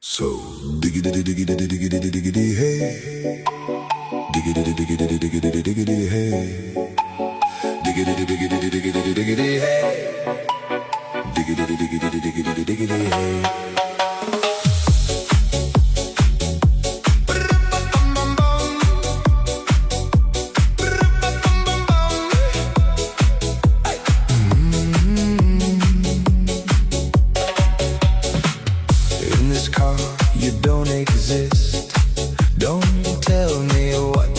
So diggity diggity diggity diggity hey, diggity diggity diggity diggity hey, diggity diggity diggity diggity hey, diggity diggity diggity diggity hey. You don't exist. Don't tell me what